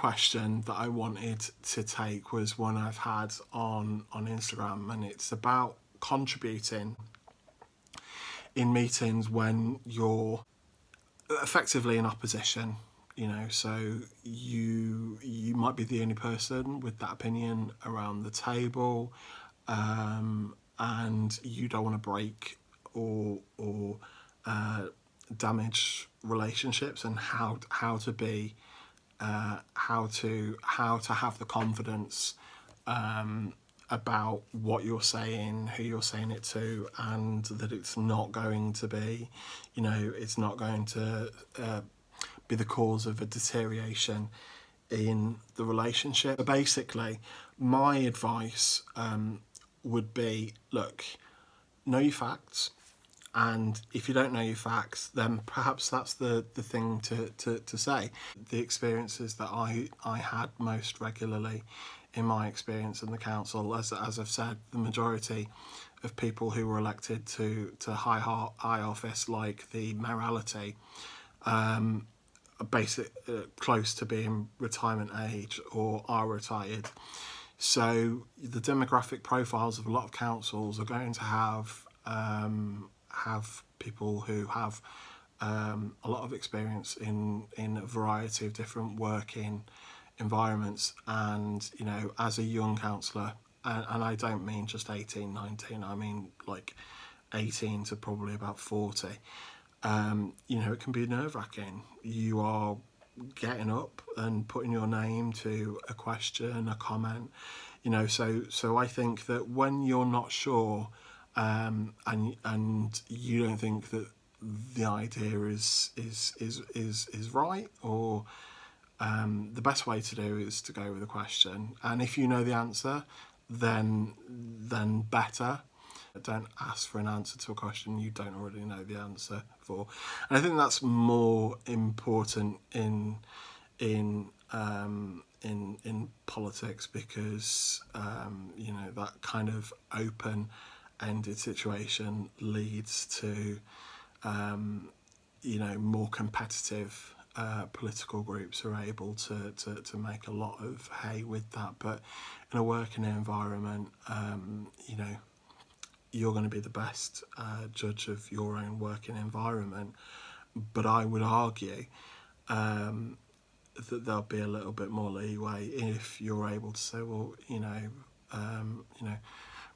question that I wanted to take was one I've had on Instagram, and it's about contributing in meetings when you're effectively in opposition. So you might be the only person with that opinion around the table, and you don't want to break or damage relationships, and how to be how to have the confidence about what you're saying, who you're saying it to, and that it's not going to be, it's not going to be the cause of a deterioration in the relationship. But basically, my advice would be, look, know your facts. And if you don't know your facts, then perhaps that's the thing to say. The experiences that I had most regularly in my experience in the council, as I've said, the majority of people who were elected to high office, like the mayoralty, close to being retirement age or are retired. So the demographic profiles of a lot of councils are going to have people who have a lot of experience in a variety of different working environments. And as a young councillor, and I don't mean just 18, 19, I mean like 18 to probably about 40, it can be nerve-wracking. You are getting up and putting your name to a question, a comment, so I think that when you're not sure, and you don't think that the idea is right, or the best way to do is to go with a question. And if you know the answer, then better. Don't ask for an answer to a question you don't already know the answer for. And I think that's more important in politics, because that kind of open-ended situation leads to more competitive political groups are able to make a lot of hay with that. But in a working environment, you're going to be the best judge of your own working environment. But I would argue that there'll be a little bit more leeway if you're able to say, well,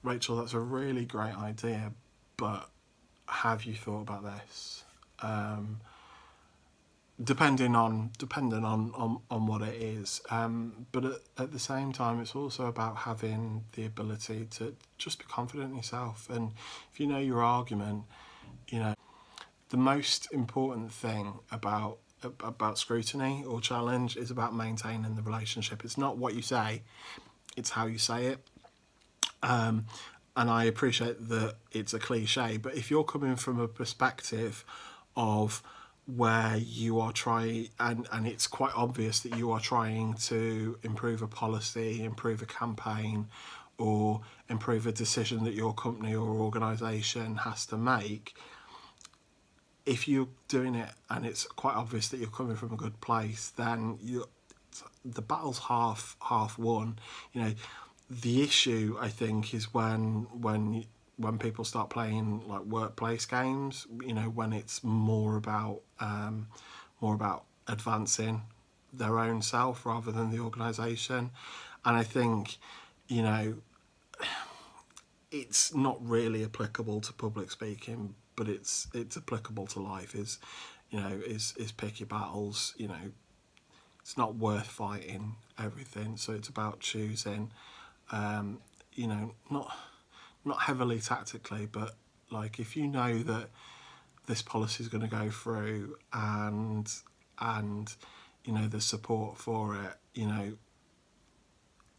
Rachel, that's a really great idea, but have you thought about this? Depending on what it is, but at the same time, it's also about having the ability to just be confident in yourself. And if you know your argument, the most important thing about scrutiny or challenge is about maintaining the relationship. It's not what you say, it's how you say it. And I appreciate that it's a cliche, but if you're coming from a perspective of where you are trying, and it's quite obvious that you are trying to improve a policy, improve a campaign, or improve a decision that your company or organisation has to make, if you're doing it and it's quite obvious that you're coming from a good place, then the battle's half won. The issue, I think, is when people start playing like workplace games, when it's more about advancing their own self rather than the organisation. And I think, it's not really applicable to public speaking, but it's applicable to life. Is pick your battles. It's not worth fighting everything. So it's about choosing, not heavily tactically, but like if you know that this policy is going to go through and there's support for it,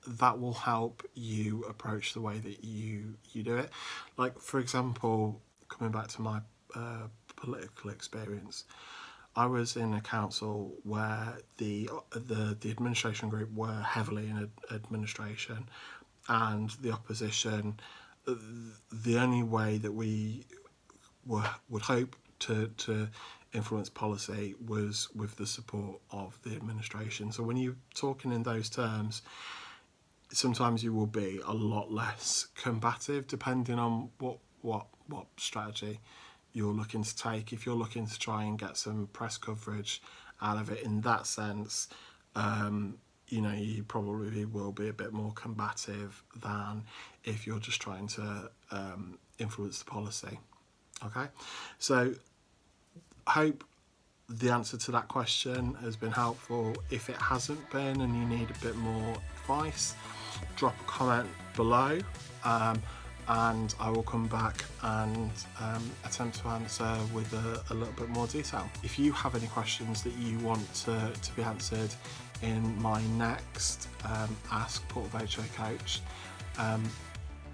that will help you approach the way that you do it. Like, for example, coming back to my political experience, I was in a council where the administration group were heavily in administration, and the opposition, the only way that we would hope to influence policy was with the support of the administration. So when you're talking in those terms, sometimes you will be a lot less combative depending on what strategy you're looking to take. If you're looking to try and get some press coverage out of it in that sense, you probably will be a bit more combative than if you're just trying to influence the policy. Okay, so I hope the answer to that question has been helpful. If it hasn't been and you need a bit more advice, drop a comment below, and I will come back and attempt to answer with a little bit more detail. If you have any questions that you want to be answered in my next Ask Portavoce Coach,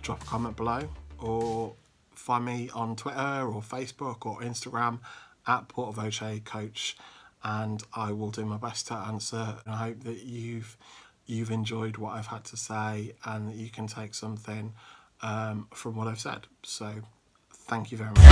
drop a comment below, or find me on Twitter or Facebook or Instagram at Portavoce Coach, and I will do my best to answer. And I hope that you've enjoyed what I've had to say and that you can take something from what I've said. So thank you very much.